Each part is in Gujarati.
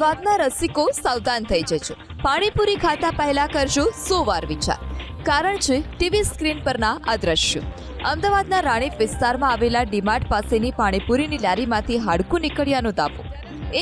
સ્વાદના રસિકો સાવધાન થઈ જજો. પાણીપુરી ખાતા પહેલા કરજો 100 વાર વિચાર. કારણ છે ટીવી સ્ક્રીન પરના આ દ્રશ્યો. અમદાવાદના રાણીપ વિસ્તારમાં આવેલા ડીમાર્ટ પાસેની પાણીપુરીની લારીમાંથી હાડકું નીકળ્યાનો દાવો.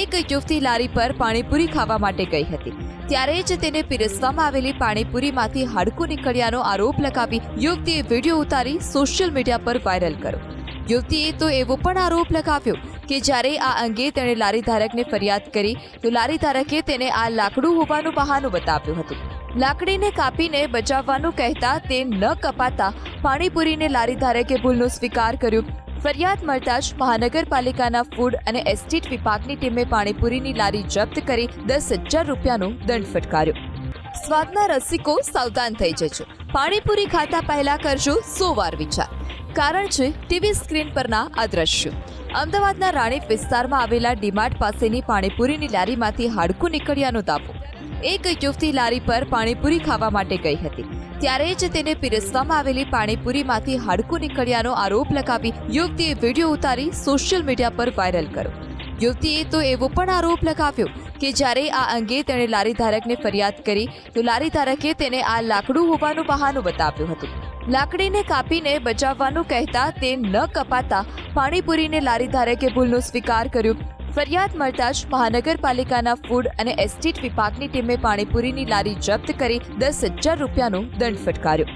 એક યુવતી લારી પર પાણીપુરી ખાવા માટે ગઈ હતી. ત્યારે જ તેને પીરસવામાં આવેલી પાણીપુરીમાંથી હાડકું નીકળ્યાનો આરોપ લગાવી યુવતીએ વિડીયો ઉતારી સોશિયલ મીડિયા પર વાયરલ કર્યો. યુવતીએ તો એવો પણ આરોપ લગાવ્યો કે જ્યારે આ અંગે તેણે લારી ધારકને ફરિયાદ કરી તો લારી ધારકે તેને આ લાકડું હોવાનું બહાનું બતાવ્યું હતું. લાકડીને કાપીને બચાવવાનું કહેતા તે ન કપાતા પાણીપુરીને લારી ધારકે ભૂલનો સ્વીકાર કર્યો. ફરિયાદ મળતા જ મહાનગરપાલિકાના ફૂડ અને એસ્ટેટ વિભાગની ટીમે પાણીપુરીની લારી જપ્ત કરી 10,000 રૂપિયાનો દંડ ફટકાર્યો. સ્વાદના રસિકો સાવધાન થઈ જજો. પાણીપુરી ખાતા પહેલા કરજો 100 વાર વિચાર. કારણ છે ટીવી સ્ક્રીન પરના આ દ્રશ્યો. અમદાવાદના રાણીપ વિસ્તારમાં આવેલા ડીમાર્ટ પાસેની પાણીપુરીની લારીમાંથી હાડકું નીકળ્યાનો દાવો. એક યુવતી લારી પર પાણીપુરી ખાવા માટે ગઈ હતી. ત્યારે જ તેને પીરસવામાં આવેલી પાણીપુરીમાંથી હાડકું નીકળ્યાનો આરોપ લગાવી યુવતીએ વિડીયો ઉતારી સોશિયલ મીડિયા પર વાયરલ કર્યો. યુવતીએ તો એવો પણ આરોપ લગાવ્યો કે જ્યારે આ અંગે તેણે લારી ધારકને ફરિયાદ કરી તો લારી ધારકે તેને આ લાકડું હોવાનું બહાનું બતાવ્યું હતું. લાકડીને કાપીને બચાવવાનું કહેતા તે ન કપાતા પાણીપુરીને લારી ધારકે ભૂલનો સ્વીકાર કર્યો. ફરિયાદ મળતા જ મહાનગરપાલિકાના ફૂડ અને એસ્ટેટ વિભાગની ટીમે પાણીપુરીની લારી જપ્ત કરી 10,000 રૂપિયાનો દંડ ફટકાર્યો.